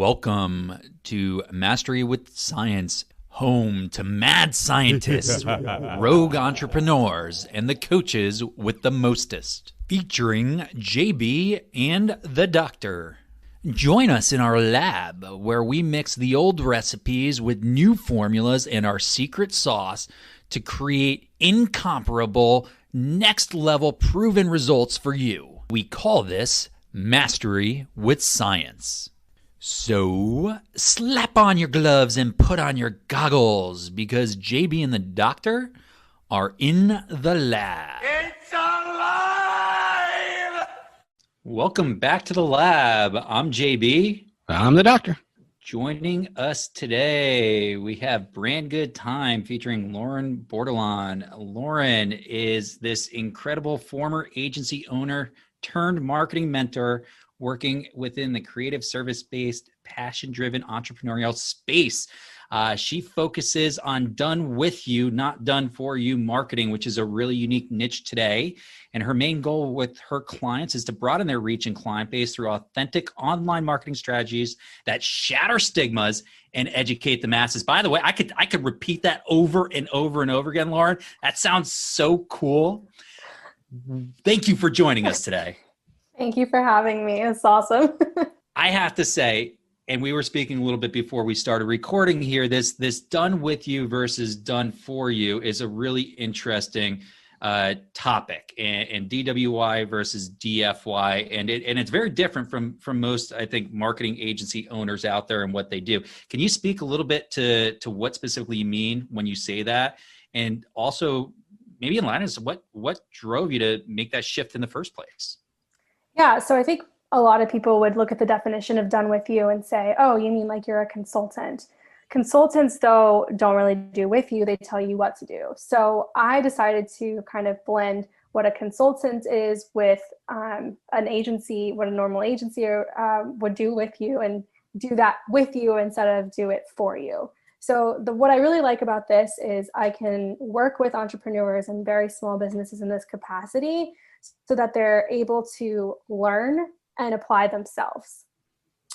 Welcome to Mastery with Science, home to mad scientists, rogue entrepreneurs, and the coaches with the mostest, featuring JB and the Doctor. Join us in our lab where we mix the old recipes with new formulas and our secret sauce to create incomparable, next-level proven results for you. We call this Mastery with Science. So, slap on your gloves and put on your goggles because JB and the Doctor are in the lab. It's alive! Welcome back to the lab. I'm JB. I'm the Doctor. Joining us today, we have Brand Good Time featuring Lauren Bordelon. Lauren is this incredible former agency owner turned marketing mentor working within the creative service-based, passion-driven entrepreneurial space. She focuses on done with you, not done for you marketing, which is a really unique niche today. And her main goal with her clients is to broaden their reach and client base through authentic online marketing strategies that shatter stigmas and educate the masses. By the way, I could repeat that over and over and over again, Lauren. That sounds so cool. Thank you for joining us today. Thank you for having me. It's awesome. I have to say, and we were speaking a little bit before we started recording here, this done with you versus done for you is a really interesting topic, and DWI versus DFY, and it's very different from most, I think, marketing agency owners out there and what they do. Can you speak a little bit to what specifically you mean when you say that, and also maybe in line is what drove you to make that shift in the first place? Yeah, so I think a lot of people would look at the definition of done with you and say, oh, you mean like you're a consultant. Consultants, though, don't really do with you. They tell you what to do. So I decided to kind of blend what a consultant is with an agency, what a normal agency would do with you, and do that with you instead of do it for you. So what I really like about this is I can work with entrepreneurs and very small businesses in this capacity so that they're able to learn and apply themselves.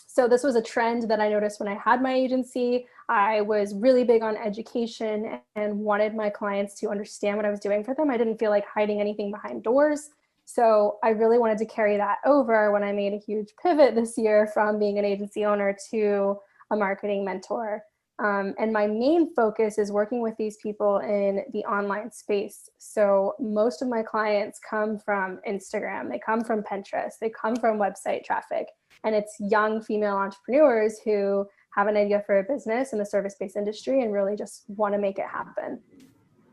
So this was a trend that I noticed when I had my agency. I was really big on education and wanted my clients to understand what I was doing for them. I didn't feel like hiding anything behind doors. So I really wanted to carry that over when I made a huge pivot this year from being an agency owner to a marketing mentor. And my main focus is working with these people in the online space. So most of my clients come from Instagram, they come from Pinterest, they come from website traffic, and it's young female entrepreneurs who have an idea for a business in the service-based industry and really just want to make it happen.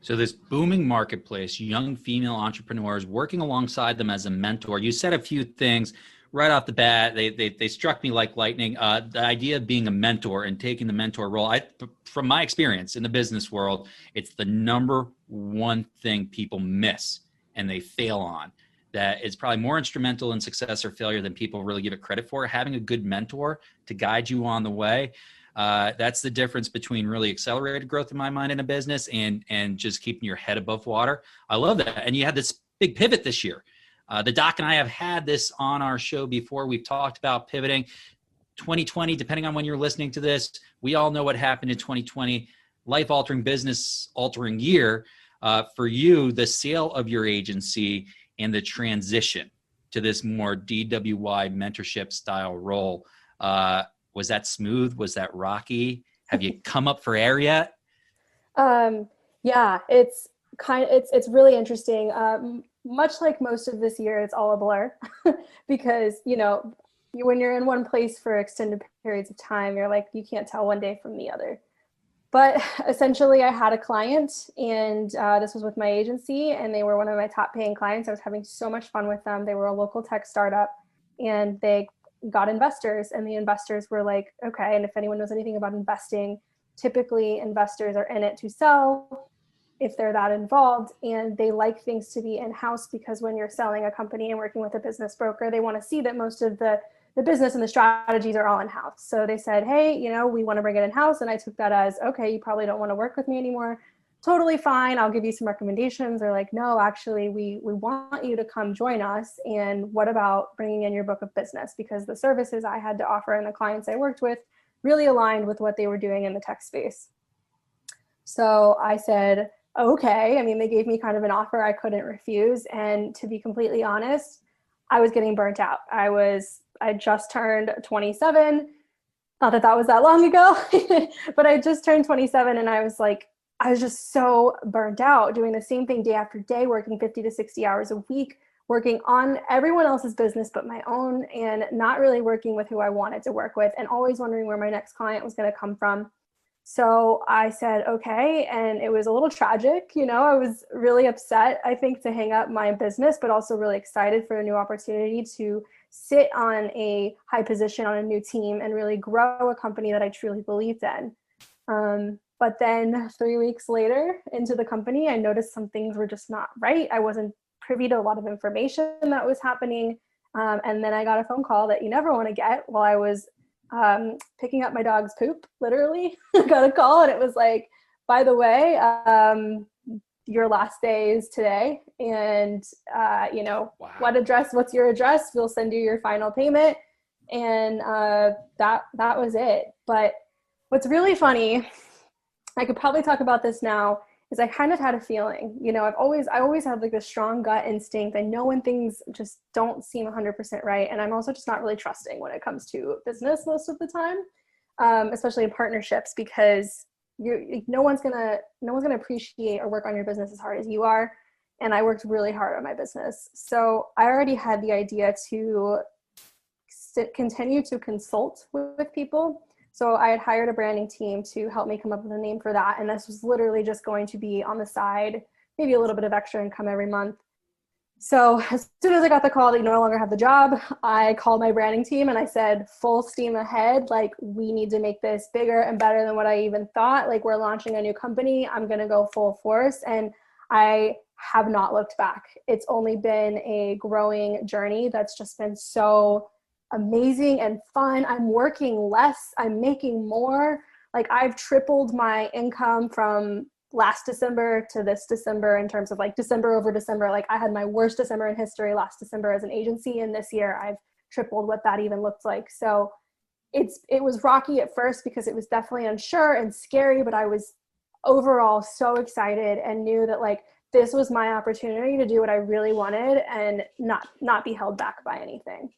So this booming marketplace, young female entrepreneurs, working alongside them as a mentor. You said a few things right off the bat. They struck me like lightning. The idea of being a mentor and taking the mentor role, from my experience in the business world, it's the number one thing people miss and they fail on. That is probably more instrumental in success or failure than people really give it credit for. Having a good mentor to guide you on the way. That's the difference between really accelerated growth in my mind in a business and just keeping your head above water. I love that. And you had this big pivot this year. The Doc and I have had this on our show before. We've talked about pivoting. 2020, depending on when you're listening to this, we all know what happened in 2020. Life-altering, business-altering year. For you, the sale of your agency and the transition to this more DWI mentorship style role. Was that smooth? Was that rocky? Have you come up for air yet? Yeah, it's really interesting. Much like most of this year, it's all a blur because, when you're in one place for extended periods of time, you're like, you can't tell one day from the other. But essentially, I had a client, and this was with my agency, and they were one of my top paying clients. I was having so much fun with them. They were a local tech startup, and they got investors, and the investors were like, okay, and if anyone knows anything about investing, typically investors are in it to sell if they're that involved, and they like things to be in-house because when you're selling a company and working with a business broker, they want to see that most of the business and the strategies are all in-house. So they said, hey, we want to bring it in-house. And I took that as, okay, you probably don't want to work with me anymore. totally fine. I'll give you some recommendations. They're like, no, actually, we want you to come join us. And what about bringing in your book of business? Because the services I had to offer and the clients I worked with really aligned with what they were doing in the tech space. So I said, okay. I mean, they gave me kind of an offer I couldn't refuse. And to be completely honest, I was getting burnt out. I just turned 27. Not that that was that long ago, but I just turned 27 and I was just so burnt out doing the same thing day after day, working 50 to 60 hours a week, working on everyone else's business but my own, and not really working with who I wanted to work with, and always wondering where my next client was going to come from. So I said, okay. And it was a little tragic. I was really upset, I think, to hang up my business, but also really excited for a new opportunity to sit on a high position on a new team and really grow a company that I truly believed in. But then 3 weeks later into the company, I noticed some things were just not right. I wasn't privy to a lot of information that was happening. And then I got a phone call that you never want to get while I was picking up my dog's poop, literally. I got a call and it was like, by the way, your last day is today. And, Wow. what's your address? We'll send you your final payment. And that was it. But what's really funny, I could probably talk about this now, is I kind of had a feeling, I always had like this strong gut instinct. I know when things just don't seem 100% right. And I'm also just not really trusting when it comes to business most of the time, especially in partnerships, because no one's gonna appreciate or work on your business as hard as you are. And I worked really hard on my business. So I already had the idea to continue to consult with people. So I had hired a branding team to help me come up with a name for that. And this was literally just going to be on the side, maybe a little bit of extra income every month. So as soon as I got the call that you no longer have the job, I called my branding team and I said, full steam ahead. Like, we need to make this bigger and better than what I even thought. Like, we're launching a new company. I'm going to go full force. And I have not looked back. It's only been a growing journey that's just been so amazing and fun. I'm working less. I'm making more. Like, I've tripled my income from last December to this December in terms of like December over December. Like, I had my worst December in history last December as an agency. And this year I've tripled what that even looked like. So it was rocky at first because it was definitely unsure and scary, but I was overall so excited and knew that like this was my opportunity to do what I really wanted and not be held back by anything.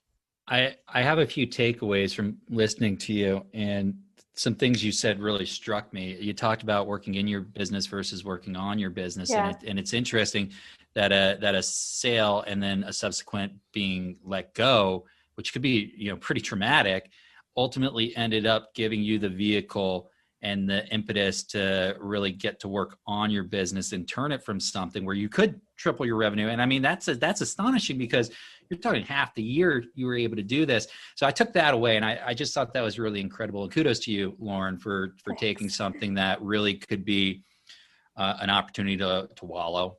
I have a few takeaways from listening to you, and some things you said really struck me. You talked about working in your business versus working on your business. Yeah. And it's interesting that a sale and then a subsequent being let go, which could be, pretty traumatic, ultimately ended up giving you the vehicle and the impetus to really get to work on your business and turn it from something where you could triple your revenue. And I mean, that's astonishing because you're talking half the year you were able to do this. So I took that away and I just thought that was really incredible. And kudos to you, Lauren, for taking something that really could be an opportunity to wallow,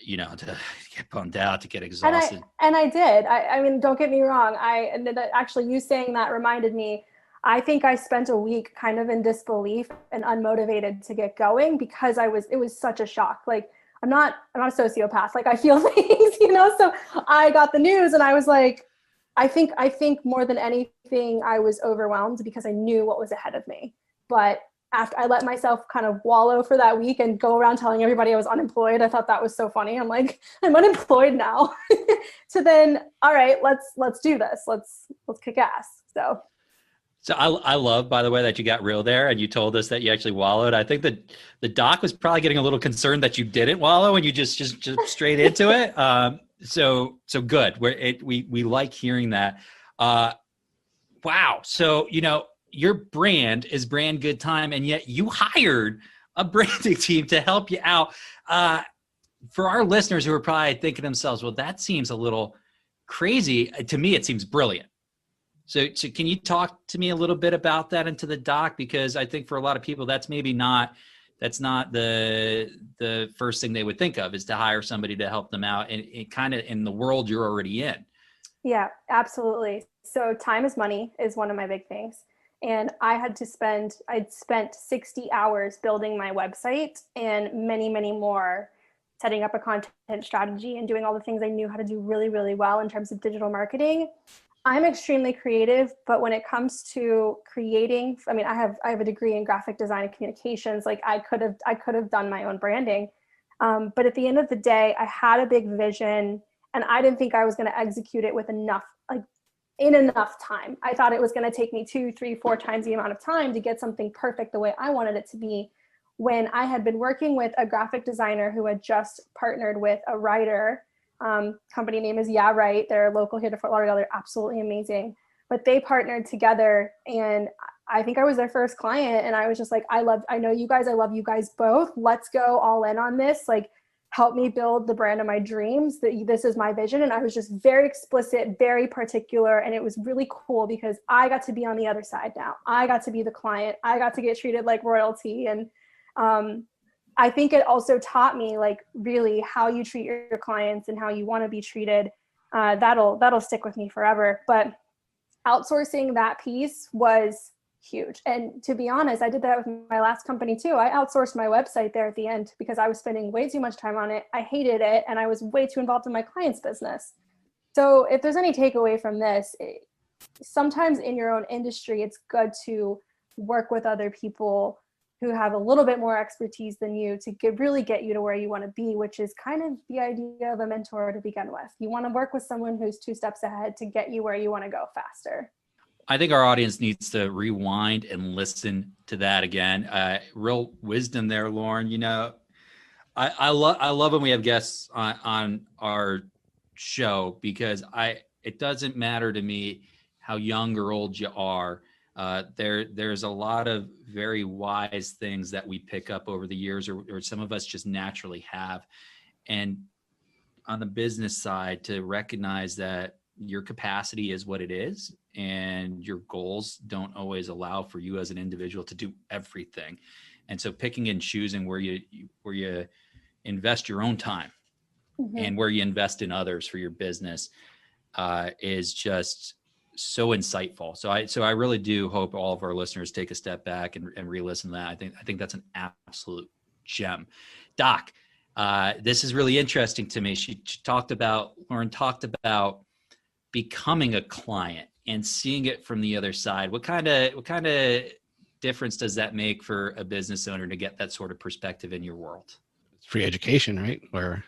to get bummed out, to get exhausted. And I did. I mean, don't get me wrong. Actually, you saying that reminded me, I think I spent a week kind of in disbelief and unmotivated to get going because it was such a shock. Like, I'm not a sociopath. Like, I feel things, so I got the news and I was like, I think more than anything, I was overwhelmed because I knew what was ahead of me. But after I let myself kind of wallow for that week and go around telling everybody I was unemployed, I thought that was so funny. I'm like, I'm unemployed now. So then, all right, let's do this. Let's kick ass. So I love, by the way, that you got real there and you told us that you actually wallowed. I think that the doc was probably getting a little concerned that you didn't wallow and you just straight into it. So good. We like hearing that. Wow. So, your brand is Brand Good Time, and yet you hired a branding team to help you out. For our listeners who are probably thinking to themselves, well, that seems a little crazy. To me, it seems brilliant. So can you talk to me a little bit about that into the doc? Because I think for a lot of people, that's not the first thing they would think of, is to hire somebody to help them out and kind of in the world you're already in. Yeah, absolutely. So time is money is one of my big things. And I'd spent 60 hours building my website and many, many more setting up a content strategy and doing all the things I knew how to do really, really well in terms of digital marketing. I'm extremely creative, but when it comes to creating, I mean, I have a degree in graphic design and communications. Like I could have done my own branding. But at the end of the day, I had a big vision and I didn't think I was going to execute it with enough time. I thought it was going to take me 2, 3, 4 times the amount of time to get something perfect the way I wanted it to be. When I had been working with a graphic designer who had just partnered with a writer, company name is Yeah Right. They're local here to Fort Lauderdale. They're absolutely amazing. But they partnered together and I think I was their first client. And I was just like, I know you guys, I love you guys both. Let's go all in on this. Like, help me build the brand of my dreams. This is my vision. And I was just very explicit, very particular. And it was really cool because I got to be on the other side now. I got to be the client. I got to get treated like royalty. And I think it also taught me like really how you treat your clients and how you want to be treated. That'll stick with me forever. But outsourcing that piece was huge. And to be honest, I did that with my last company too. I outsourced my website there at the end because I was spending way too much time on it. I hated it. And I was way too involved in my client's business. So if there's any takeaway from this, sometimes in your own industry, it's good to work with other people who have a little bit more expertise than you to really get you to where you want to be, which is kind of the idea of a mentor to begin with. You want to work with someone who's 2 steps ahead to get you where you want to go faster. I think our audience needs to rewind and listen to that again. Real wisdom there, Lauren. You know, I love when we have guests on our show because it doesn't matter to me how young or old you are. There's a lot of very wise things that we pick up over the years, or some of us just naturally have. And on the business side, to recognize that your capacity is what it is, and your goals don't always allow for you as an individual to do everything. And so picking and choosing where you invest your own time and where you invest in others for your business is just so insightful. So I really do hope all of our listeners take a step back and re-listen to that. I think that's an absolute gem. Doc, this is really interesting to me. Lauren talked about becoming a client and seeing it from the other side. What kind of difference does that make for a business owner to get that sort of perspective in your world? It's free education, right? Or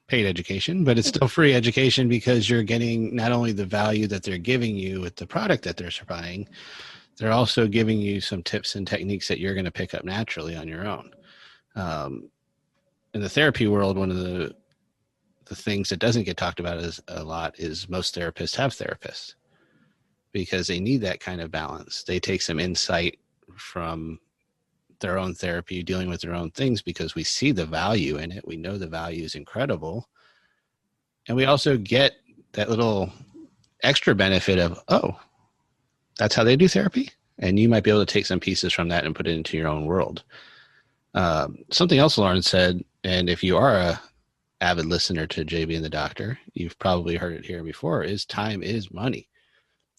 paid education, but it's still free education because you're getting not only the value that they're giving you with the product that they're supplying, they're also giving you some tips and techniques that you're going to pick up naturally on your own. In the therapy world, one of the things that doesn't get talked about a lot is most therapists have therapists because they need that kind of balance. They take some insight from their own therapy, dealing with their own things, because we see the value in it. We know the value is incredible. And we also get that little extra benefit of, oh, that's how they do therapy. And you might be able to take some pieces from that and put it into your own world. Something else Lauren said, and if you are a avid listener to JB and the Doctor, you've probably heard it here before, is time is money.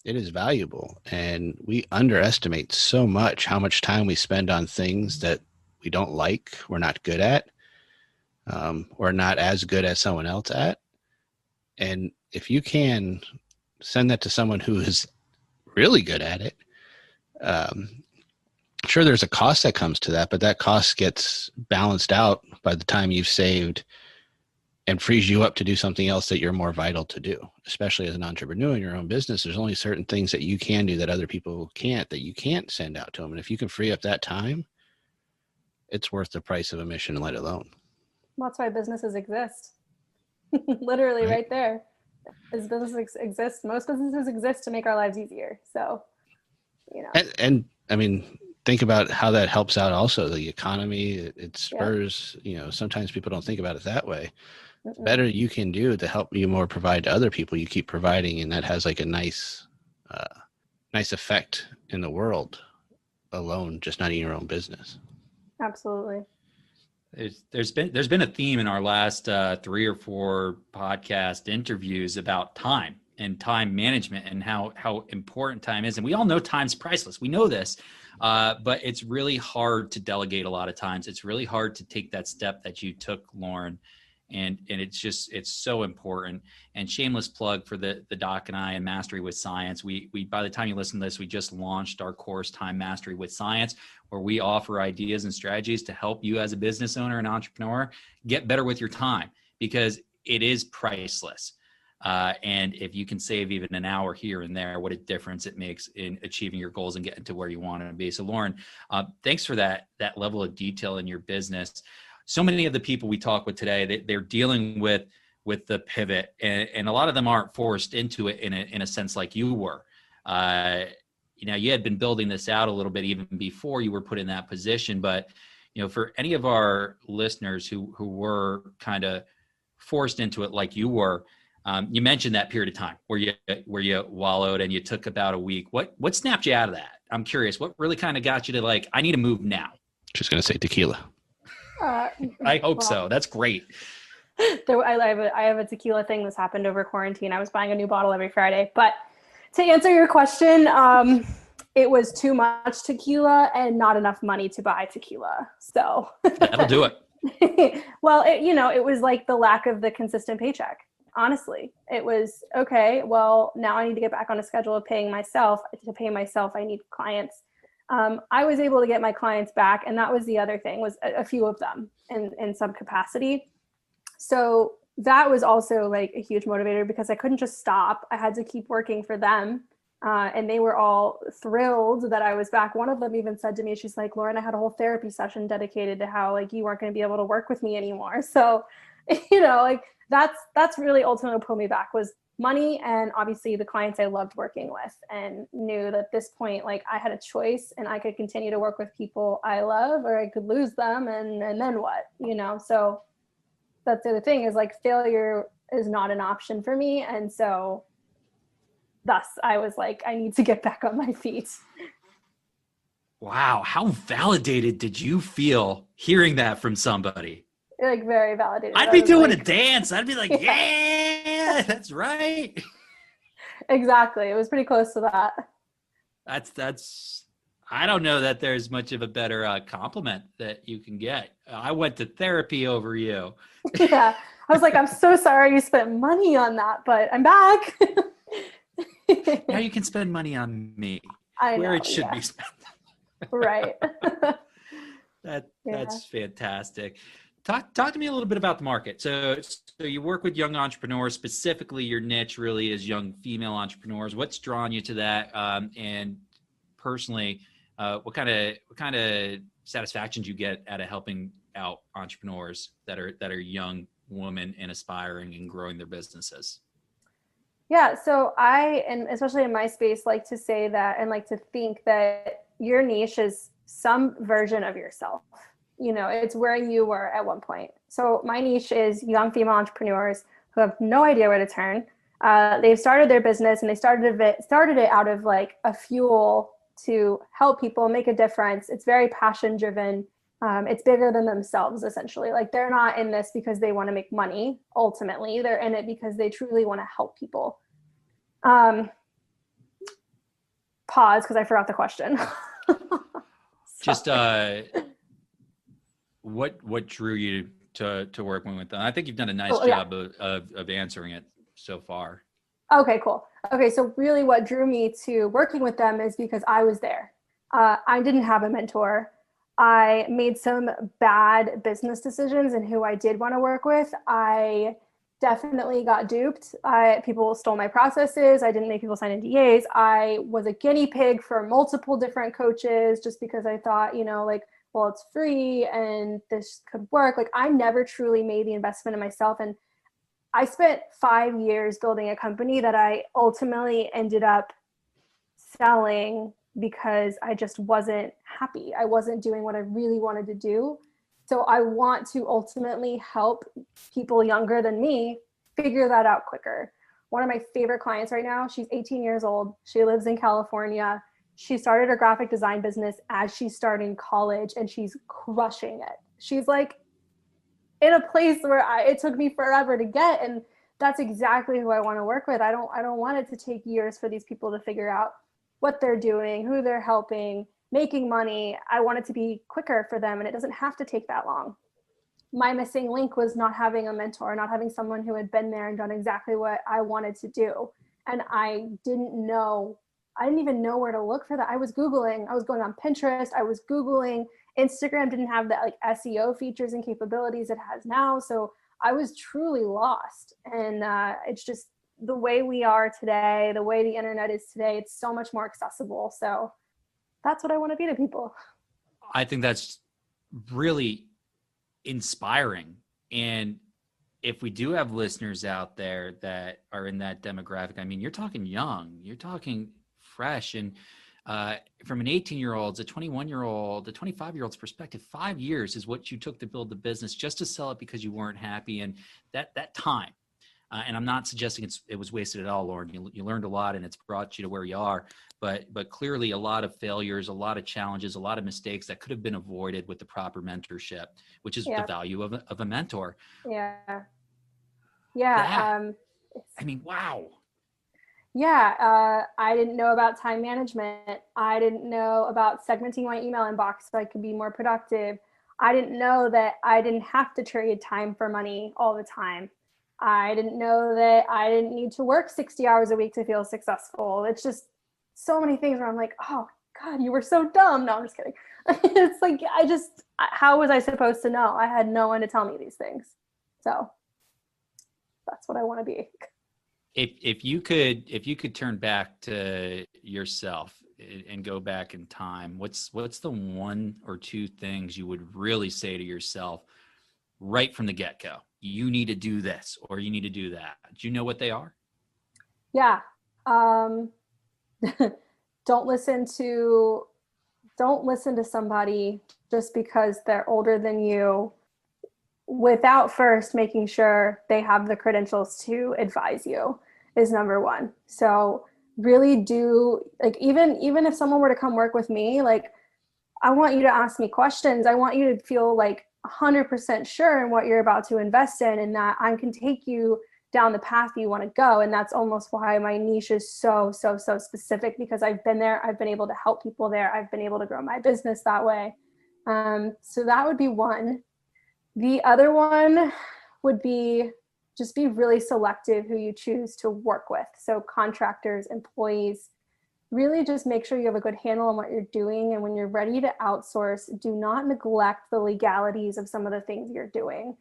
It is valuable. And we underestimate so much how much time we spend on things that we don't like, we're not good at, or not as good as someone else at. And if you can send that to someone who is really good at it, sure, there's a cost that comes to that, but that cost gets balanced out by the time you've saved and frees you up to do something else that you're more vital to do. Especially as an entrepreneur in your own business, there's only certain things that you can do that other people can't, that you can't send out to them. And if you can free up that time, it's worth the price of admission, let alone. Well, that's why businesses exist. Literally right there. As businesses exist, most businesses exist to make our lives easier. So, you know. And I mean, think about how that helps out also the economy. It spurs, you know, sometimes people don't think about it that way. The better you can do to help you more provide to other people, you keep providing, and that has like a nice effect in the world alone, just not in your own business. Absolutely. There's been a theme in our last 3 or 4 podcast interviews about time and time management and how important time is. And we all know time's priceless. We know this, but it's really hard to delegate a lot of times. It's really hard to take that step that you took, Lauren. And it's so important. And shameless plug for the doc and I and Mastery with Science. We by the time you listen to this, we just launched our course, Time Mastery with Science, where we offer ideas and strategies to help you as a business owner and entrepreneur get better with your time, because it is priceless. And if you can save even an hour here and there, what a difference it makes in achieving your goals and getting to where you want to be. So Lauren, thanks for that level of detail in your business. So many of the people we talk with today, they're dealing with the pivot, and a lot of them aren't forced into it in a sense like you were. You had been building this out a little bit even before you were put in that position. But for any of our listeners who were kind of forced into it like you were, you mentioned that period of time where you wallowed and you took about a week. What snapped you out of that? I'm curious. What really kind of got you to like, I need to move now? Just gonna say tequila. I hope so. That's great. I have a tequila thing that's happened over quarantine. I was buying a new bottle every Friday. But to answer your question, it was too much tequila and not enough money to buy tequila. So that'll do it. Well, it was like the lack of the consistent paycheck. Honestly, it was okay. Well, now I need to get back on a schedule of paying myself. To pay myself, I need clients. I was able to get my clients back. And that was the other thing, was a few of them in some capacity. So that was also like a huge motivator, because I couldn't just stop. I had to keep working for them. And they were all thrilled that I was back. One of them even said to me, she's like, Lauren, I had a whole therapy session dedicated to how like you weren't going to be able to work with me anymore. So, like that's really ultimately what pulled me back, was money, and obviously the clients I loved working with, and knew that at this point, like I had a choice, and I could continue to work with people I love, or I could lose them. And then what, so that's the other thing, is like failure is not an option for me. And so thus I was like, I need to get back on my feet. Wow. How validated did you feel hearing that from somebody? Like very validated. I'd be doing a dance. I'd be like, yeah, that's right. Exactly. It was pretty close to that. That's, I don't know that there's much of a better compliment that you can get. I went to therapy over you. Yeah. I was like, I'm so sorry you spent money on that, but I'm back. Now you can spend money on me where it should be spent. Right. That's fantastic. Talk to me a little bit about the market. So you work with young entrepreneurs, specifically your niche really is young female entrepreneurs. What's drawn you to that? And personally, what kind of satisfaction do you get out of helping out entrepreneurs that are young women and aspiring and growing their businesses? Yeah, so I, and especially in my space, like to say that, and like to think that your niche is some version of yourself. It's where you were at one point. So my niche is young female entrepreneurs who have no idea where to turn. They've started their business, and they started it out of like a fuel to help people make a difference. It's very passion driven. It's bigger than themselves, essentially. Like they're not in this because they want to make money. Ultimately, they're in it because they truly want to help people. Pause, because I forgot the question. Just what drew you to working with them? I think you've done a nice job of answering it so far. Okay, cool. Okay, so really what drew me to working with them is because I was there. I didn't have a mentor. I made some bad business decisions in who I did want to work with. I definitely got duped. People stole my processes. I didn't make people sign NDAs. I was a guinea pig for multiple different coaches just because I thought, well, it's free and this could work. Like I never truly made the investment in myself. And I spent 5 years building a company that I ultimately ended up selling because I just wasn't happy. I wasn't doing what I really wanted to do. So I want to ultimately help people younger than me figure that out quicker. One of my favorite clients right now, she's 18 years old. She lives in California. She started her graphic design business as she's starting college, and she's crushing it. She's like in a place where it took me forever to get. that's exactly who I want to work with. I don't want it to take years for these people to figure out what they're doing, who they're helping, making money. I want it to be quicker for them, and it doesn't have to take that long. My missing link was not having a mentor, not having someone who had been there and done exactly what I wanted to do. And I didn't even know where to look for that. I was Googling, I was going on Pinterest, I was Googling. Instagram didn't have that like SEO features and capabilities it has now. So I was truly lost. And it's just the way we are today, the way the internet is today, it's so much more accessible. So that's what I want to be to people. I think that's really inspiring. And if we do have listeners out there that are in that demographic, I mean, you're talking young, you're talking fresh, and from an 18-year-old's, a 21-year-old, a 25-year-old's perspective, 5 years is what you took to build the business just to sell it because you weren't happy. And that time, and I'm not suggesting it was wasted at all, Lauren. You learned a lot, and it's brought you to where you are. But clearly a lot of failures, a lot of challenges, a lot of mistakes that could have been avoided with the proper mentorship, which is the value of a mentor. Yeah. I mean, wow. Yeah. I didn't know about time management. I didn't know about segmenting my email inbox so I could be more productive. I didn't know that I didn't have to trade time for money all the time. I didn't know that I didn't need to work 60 hours a week to feel successful. It's just so many things where I'm like, oh God, you were so dumb. No, I'm just kidding. It's like, how was I supposed to know? I had no one to tell me these things. So that's what I want to be. If you could turn back to yourself and go back in time, what's the one or two things you would really say to yourself right from the get-go? You need to do this, or you need to do that. Do you know what they are? Yeah. Don't listen to somebody just because they're older than you without first making sure they have the credentials to advise you is number one. So really do, like, even if someone were to come work with me, like, I want you to ask me questions. I want you to feel like 100% sure in what you're about to invest in, and that I can take you down the path you want to go. And that's almost why my niche is so specific, because I've been there. I've been able to help people there. I've been able to grow my business that way. So that would be one. The other one would be just be really selective who you choose to work with. So contractors, employees, really just make sure you have a good handle on what you're doing. And when you're ready to outsource, do not neglect the legalities of some of the things you're doing.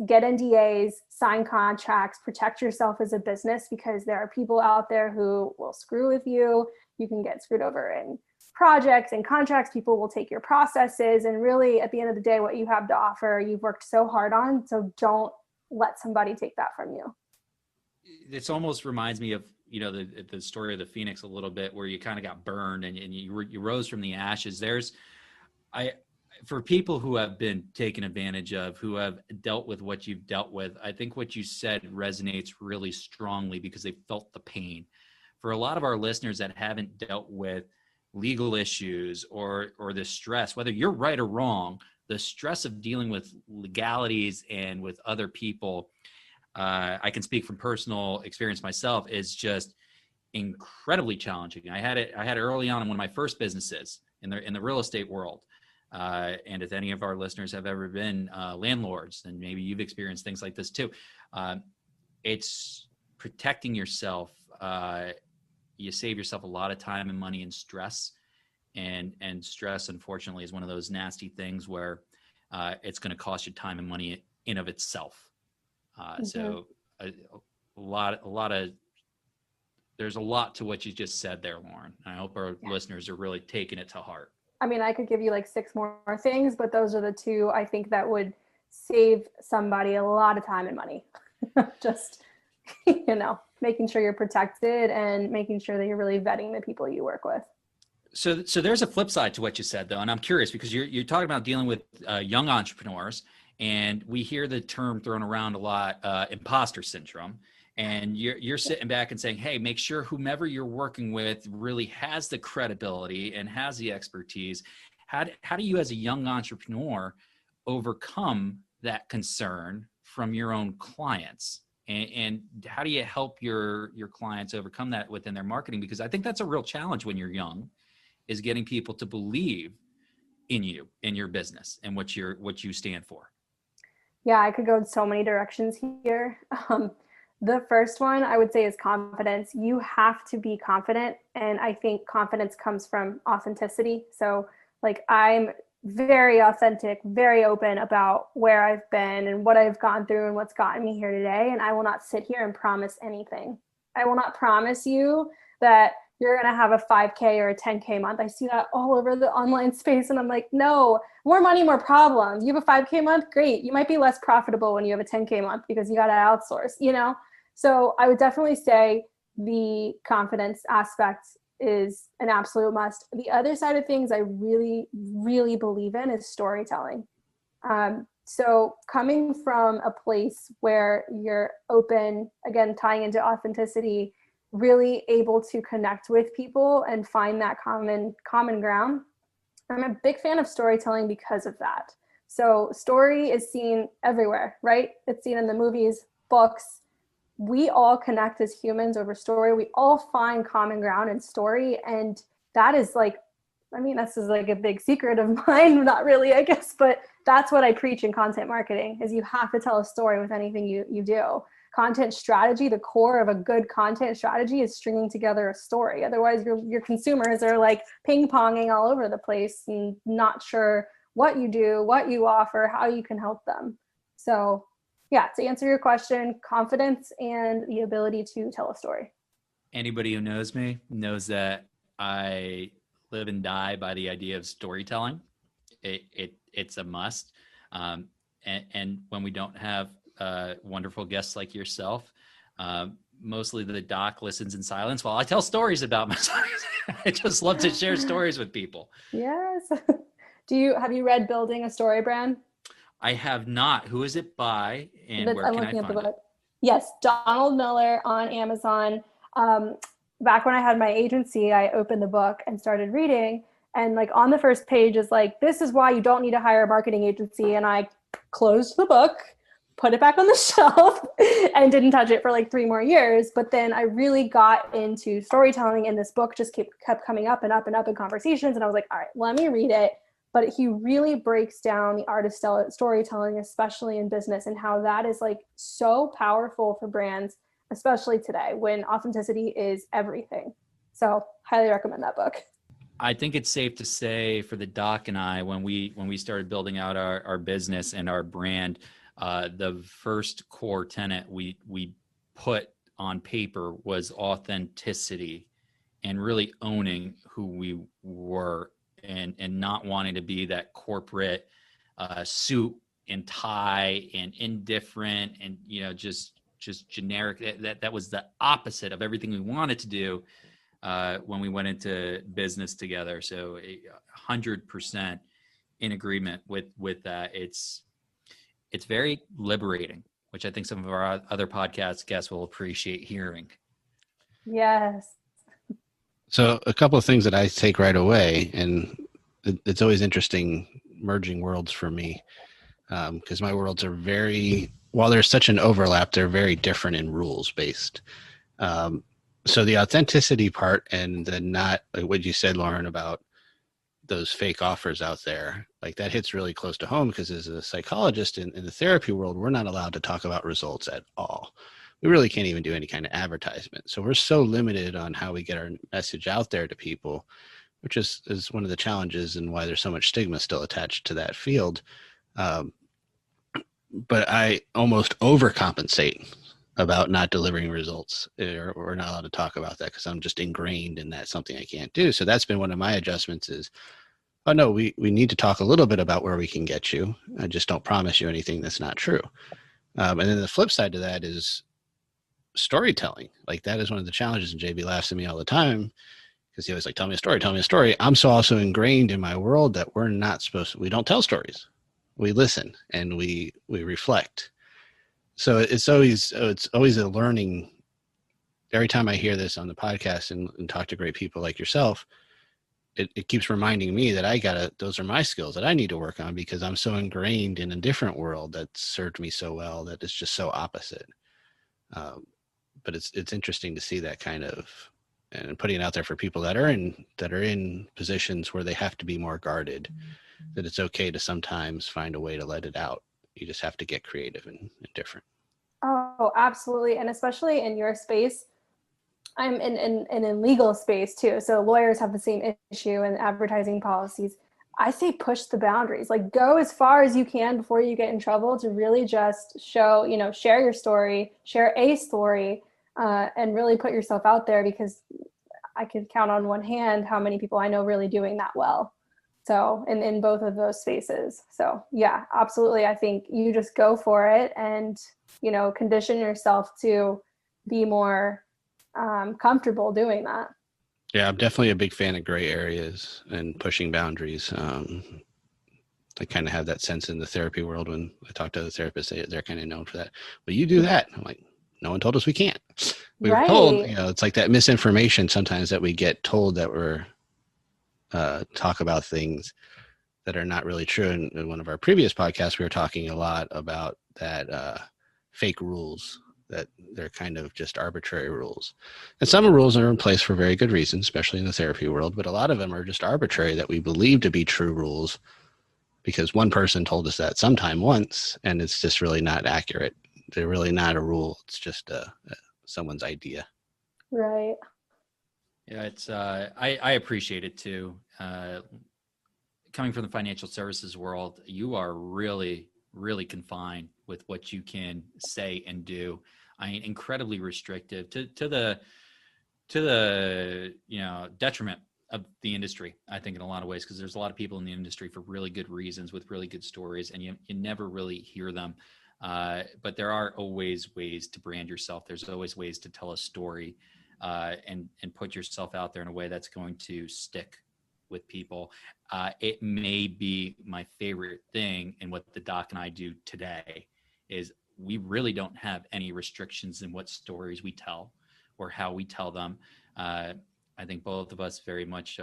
Get NDAs, sign contracts, protect yourself as a business, because there are people out there who will screw with you. You can get screwed over in projects and contracts. People will take your processes, and really at the end of the day, what you have to offer, you've worked so hard on. So don't let somebody take that from you. This almost reminds me of, the story of the Phoenix a little bit, where you kind of got burned and you rose from the ashes. For people who have been taken advantage of, who have dealt with what you've dealt with, I think what you said resonates really strongly because they felt the pain. For a lot of our listeners that haven't dealt with legal issues or the stress, whether you're right or wrong, the stress of dealing with legalities and with other people, I can speak from personal experience myself, is just incredibly challenging. I had it early on in one of my first businesses in the real estate world. And if any of our listeners have ever been landlords, then maybe you've experienced things like this too. It's protecting yourself. You save yourself a lot of time and money and stress. And stress, unfortunately, is one of those nasty things where it's going to cost you time and money in of itself. So there's a lot to what you just said there, Lauren. I hope our listeners are really taking it to heart. I mean, I could give you like 6 more things, but those are the 2 I think that would save somebody a lot of time and money. Just, making sure you're protected and making sure that you're really vetting the people you work with. So there's a flip side to what you said, though, and I'm curious because you're talking about dealing with young entrepreneurs, and we hear the term thrown around a lot, imposter syndrome. And you're sitting back and saying, hey, make sure whomever you're working with really has the credibility and has the expertise. How do you, as a young entrepreneur, overcome that concern from your own clients and how do you help your clients overcome that within their marketing? Because I think that's a real challenge when you're young, is getting people to believe in you, in your business, and what you stand for. Yeah, I could go in so many directions here. The first one I would say is confidence. You have to be confident. And I think confidence comes from authenticity. So like, I'm very authentic, very open about where I've been and what I've gone through and what's gotten me here today. And I will not sit here and promise anything. I will not promise you that you're going to have a 5K or a 10K month. I see that all over the online space. And I'm like, no, more money, more problems. You have a 5K month? Great. You might be less profitable when you have a 10K month because you got to outsource, you know? So I would definitely say the confidence aspect is an absolute must. The other side of things I really, really believe in is storytelling. So coming from a place where you're open, again, tying into authenticity, really able to connect with people and find that common ground. I'm a big fan of storytelling because of that. So story is seen everywhere, right? It's seen in the movies, books. We all connect as humans over story. We all find common ground in story. And that is like, I mean, this is like a big secret of mine, not really, I guess, but that's what I preach in content marketing, is you have to tell a story with anything you do. Content strategy, the core of a good content strategy is stringing together a story. Otherwise, your consumers are like ping-ponging all over the place and not sure what you do, what you offer, how you can help them. So yeah, to answer your question, confidence and the ability to tell a story. Anybody who knows me knows that I live and die by the idea of storytelling. It's a must. And when we don't have wonderful guests like yourself, mostly the doc listens in silence while I tell stories about myself. I just love to share stories with people. Yes. Have you read Building a Story Brand? I have not. Who is it by, and where can I find it? Yes, Donald Miller on Amazon. Back when I had my agency, I opened the book and started reading. And like on the first page is like, this is why you don't need to hire a marketing agency. And I closed the book, put it back on the shelf, and didn't touch it for like 3 more years. But then I really got into storytelling, and this book just kept coming up and up and up in conversations. And I was like, all right, let me read it. But he really breaks down the art of storytelling, especially in business, and how that is like so powerful for brands, especially today when authenticity is everything. So highly recommend that book. I think it's safe to say for the doc and I, when we started building out our business and our brand, the first core tenet we put on paper was authenticity, and really owning who we were, and not wanting to be that corporate suit and tie and indifferent and, you know, just generic. That was the opposite of everything we wanted to do when we went into business together. So 100% in agreement with that. It's very liberating, which I think some of our other podcast guests will appreciate hearing. Yes. So a couple of things that I take right away, and it's always interesting merging worlds for me, because my worlds are while there's such an overlap, they're very different in rules based. So the authenticity part, and the not, like what you said, Lauren, about those fake offers out there, like that hits really close to home, because as a psychologist in the therapy world, we're not allowed to talk about results at all. We really can't even do any kind of advertisement. So we're so limited on how we get our message out there to people, which is one of the challenges and why there's so much stigma still attached to that field. But I almost overcompensate about not delivering results, or we're not allowed to talk about that because I'm just ingrained in that something I can't do. So that's been one of my adjustments is, oh no, we need to talk a little bit about where we can get you. I just don't promise you anything that's not true. And then the flip side to that is storytelling. Like that is one of the challenges, and JB laughs at me all the time because he always like, tell me a story. I'm so also ingrained in my world that we don't tell stories. We listen and we reflect. So it's always a learning. Every time I hear this on the podcast and talk to great people like yourself, it keeps reminding me that those are my skills that I need to work on, because I'm so ingrained in a different world that served me so well that it's just so opposite. But it's interesting to see that kind of, and putting it out there for people that are in positions where they have to be more guarded, that it's okay to sometimes find a way to let it out. You just have to get creative and different. Oh, absolutely. And especially in your space, I'm in legal space too. So lawyers have the same issue in advertising policies. I say push the boundaries, like go as far as you can before you get in trouble to really just show, share your story, share a story, and really put yourself out there, because I could count on one hand how many people I know really doing that well. So in both of those spaces. So yeah, absolutely. I think you just go for it and, condition yourself to be more comfortable doing that. Yeah, I'm definitely a big fan of gray areas and pushing boundaries. I kind of have that sense in the therapy world. When I talk to other therapists, they're kind of known for that. But you do that. I'm like, no one told us we can't. We were told, it's like that misinformation sometimes that we get told that we're talk about things that are not really true. And in one of our previous podcasts, we were talking a lot about that fake rules, that they're kind of just arbitrary rules. And some rules are in place for very good reasons, especially in the therapy world, but a lot of them are just arbitrary that we believe to be true rules because one person told us that sometime once, and it's just really not accurate. They're really not a rule. It's just someone's idea. Right. Yeah, it's I appreciate it too. Coming from the financial services world, you are really confined with what you can say and do. I mean, incredibly restrictive to the detriment of the industry, I think, in a lot of ways, because there's a lot of people in the industry for really good reasons with really good stories, and you never really hear them. But there are always ways to brand yourself. There's always ways to tell a story and put yourself out there in a way that's going to stick with people. It may be my favorite thing in what the doc and I do today is we really don't have any restrictions in what stories we tell or how we tell them. I think both of us very much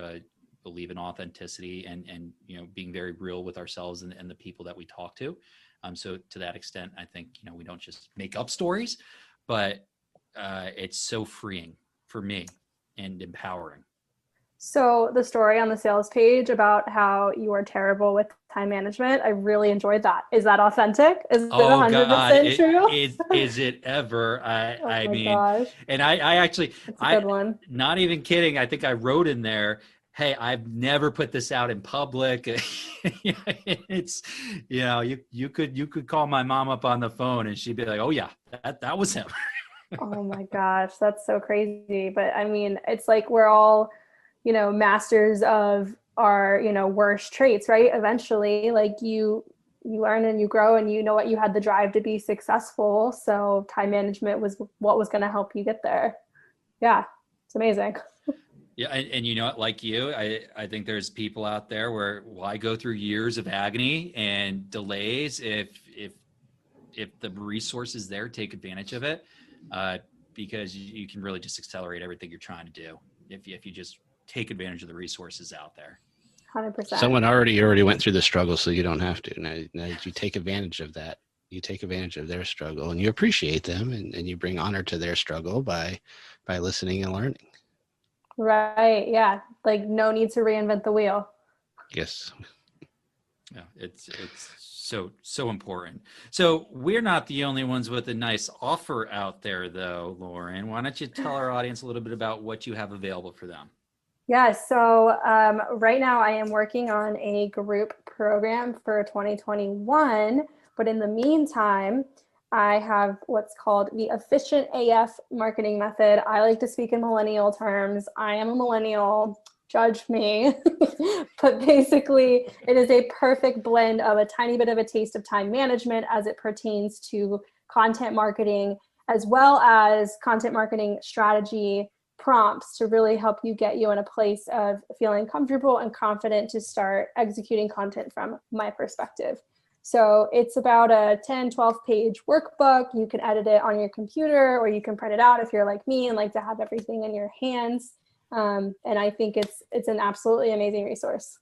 believe in authenticity and being very real with ourselves and the people that we talk to. So to that extent, I think, we don't just make up stories, but it's so freeing for me and empowering. So the story on the sales page about how you are terrible with time management, I really enjoyed that. Is that authentic? Is it 100% true? Is it ever? I mean, gosh. And I actually, That's a good one. Not even kidding. I think I wrote in there, hey, I've never put this out in public. It's, you could call my mom up on the phone and she'd be like, oh yeah, that was him. Oh my gosh, that's so crazy. But I mean, it's like we're all, masters of our, worst traits, right? Eventually, like you learn and you grow and what, you had the drive to be successful. So time management was what was going to help you get there. Yeah, it's amazing. Yeah. And like you, I think there's people out there where why go through years of agony and delays if the resources there, take advantage of it, because you can really just accelerate everything you're trying to do if you just take advantage of the resources out there. 100%. Someone already went through the struggle, so you don't have to. Now you take advantage of that. You take advantage of their struggle and you appreciate them and you bring honor to their struggle by listening and learning. Right. Yeah. Like no need to reinvent the wheel. Yes. Yeah. It's so important. So we're not the only ones with a nice offer out there though, Lauren. Why don't you tell our audience a little bit about what you have available for them? Yeah, so right now I am working on a group program for 2021, but in the meantime, I have what's called the Efficient AF marketing method. I like to speak in millennial terms. I am a millennial, judge me. But basically, it is a perfect blend of a tiny bit of a taste of time management as it pertains to content marketing, as well as content marketing strategy prompts to really help you get you in a place of feeling comfortable and confident to start executing content from my perspective. So it's about a 10, 12 page workbook. You can edit it on your computer or you can print it out if you're like me and like to have everything in your hands. And I think it's an absolutely amazing resource.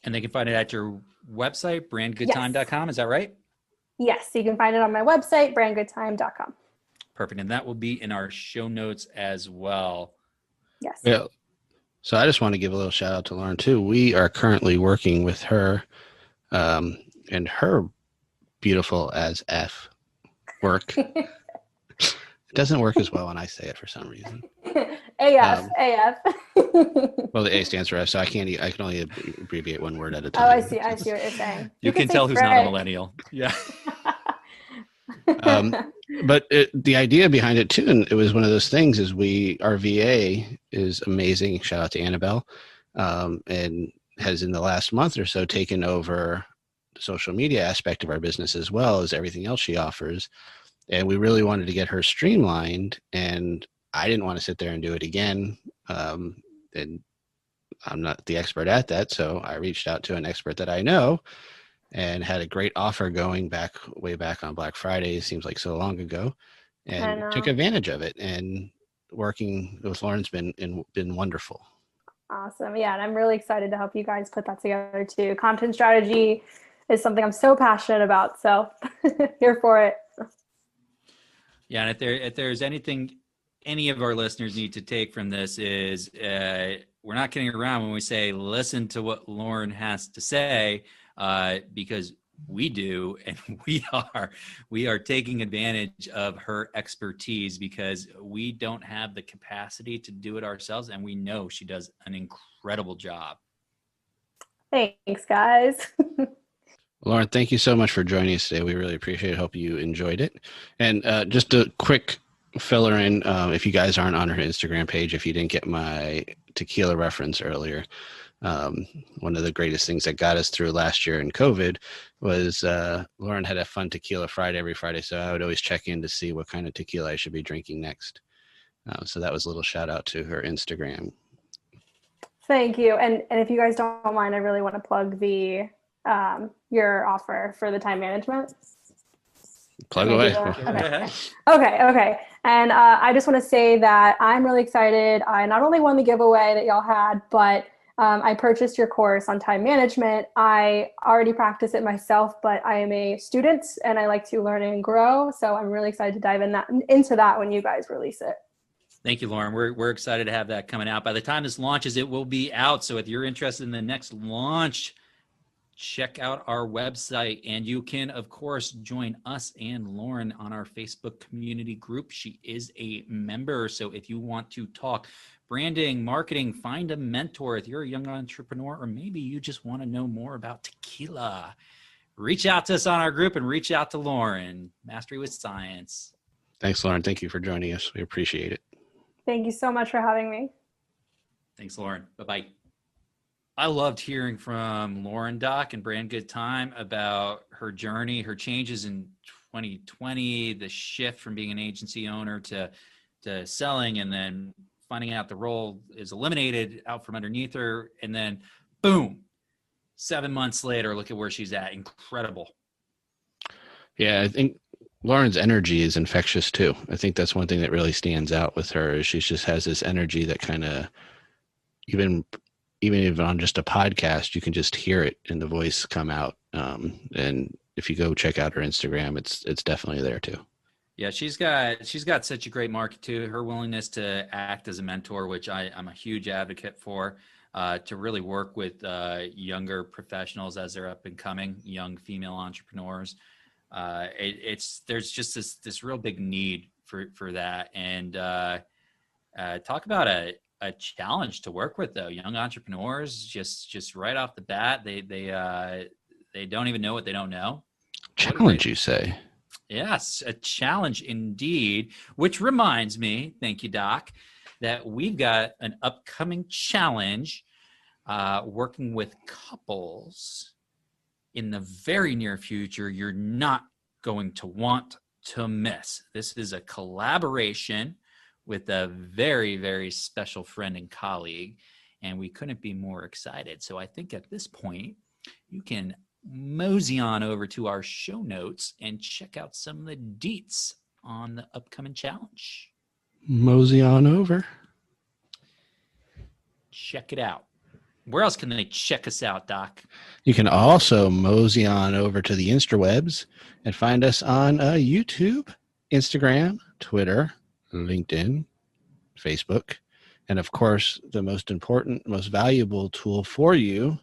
And they can find it at your website, brandgoodtime.com. Is that right? Yes, you can find it on my website, brandgoodtime.com. Perfect. And that will be in our show notes as well. Yes. Yeah. So I just want to give a little shout out to Lauren too. We are currently working with her and her beautiful as F work. It doesn't work as well when I say it for some reason. AF. Well, the A stands for F, so I can only abbreviate one word at a time. Oh, I see what you're saying. You can tell who's not a millennial. Yeah. But the idea behind it too, and it was one of those things, is our VA is amazing. Shout out to Annabelle, and has in the last month or so taken over the social media aspect of our business as well as everything else she offers. And we really wanted to get her streamlined, and I didn't want to sit there and do it again. And I'm not the expert at that, so I reached out to an expert that I know and had a great offer going way back on Black Friday. It seems like so long ago, and took advantage of it. And working with Lauren's been wonderful. Awesome. Yeah. And I'm really excited to help you guys put that together too. Content strategy is something I'm so passionate about. So here for it. Yeah. And if there's anything any of our listeners need to take from this is we're not kidding around when we say, listen to what Lauren has to say, because we do, and we are taking advantage of her expertise because we don't have the capacity to do it ourselves, and we know she does an incredible job. Thanks, guys. Lauren, thank you so much for joining us today. We really appreciate it. Hope you enjoyed it. And just a quick filler in, if you guys aren't on her Instagram page, if you didn't get my tequila reference earlier, one of the greatest things that got us through last year in COVID was Lauren had a fun tequila Friday every Friday. So I would always check in to see what kind of tequila I should be drinking next. So that was a little shout out to her Instagram. Thank you. And if you guys don't mind, I really want to plug your offer for the time management. Plug away. Okay. And I just want to say that I'm really excited. I not only won the giveaway that y'all had, but I purchased your course on time management. I already practice it myself, but I am a student and I like to learn and grow. So I'm really excited to dive into that when you guys release it. Thank you, Lauren. We're excited to have that coming out. By the time this launches, it will be out. So if you're interested in the next launch, check out our website, and you can, of course, join us and Lauren on our Facebook community group. She is a member. So if you want to talk branding, marketing, find a mentor, if you're a young entrepreneur, or maybe you just want to know more about tequila, reach out to us on our group and reach out to Lauren. Mastery with Science. Thanks, Lauren. Thank you for joining us. We appreciate it. Thank you so much for having me. Thanks, Lauren. Bye-bye. I loved hearing from Lauren, Doc, and Brand Good Time about her journey, her changes in 2020, the shift from being an agency owner to selling, and then finding out the role is eliminated out from underneath her. And then boom, 7 months later, look at where she's at. Incredible. Yeah, I think Lauren's energy is infectious too. I think that's one thing that really stands out with her is she just has this energy that kind of, even if on just a podcast, you can just hear it in the voice come out. And if you go check out her Instagram, it's definitely there too. Yeah, she's got such a great market too. Her willingness to act as a mentor, which I'm a huge advocate for, to really work with younger professionals as they're up and coming, young female entrepreneurs. There's just this real big need for that. And talk about a challenge to work with though. Young entrepreneurs just right off the bat, they don't even know what they don't know. Challenge, you say? Yes, a challenge indeed, which reminds me, thank you, Doc, that we've got an upcoming challenge working with couples in the very near future you're not going to want to miss. This is a collaboration with a very, very special friend and colleague, and we couldn't be more excited. So I think at this point, you can mosey on over to our show notes and check out some of the deets on the upcoming challenge. Mosey on over. Check it out. Where else can they check us out, Doc? You can also mosey on over to the interwebs and find us on YouTube Instagram, Twitter, LinkedIn, Facebook, and of course, the most important, most valuable tool for you,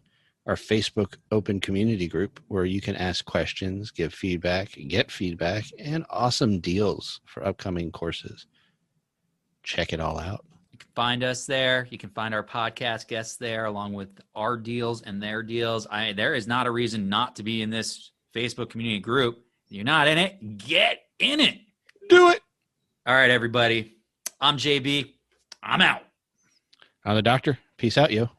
our Facebook open community group, where you can ask questions, give feedback, get feedback, and awesome deals for upcoming courses. Check it all out. You can find us there. You can find our podcast guests there, along with our deals and their deals. There is not a reason not to be in this Facebook community group. If you're not in it, get in it. Do it. All right, everybody. I'm JB. I'm out. I'm the doctor. Peace out, yo.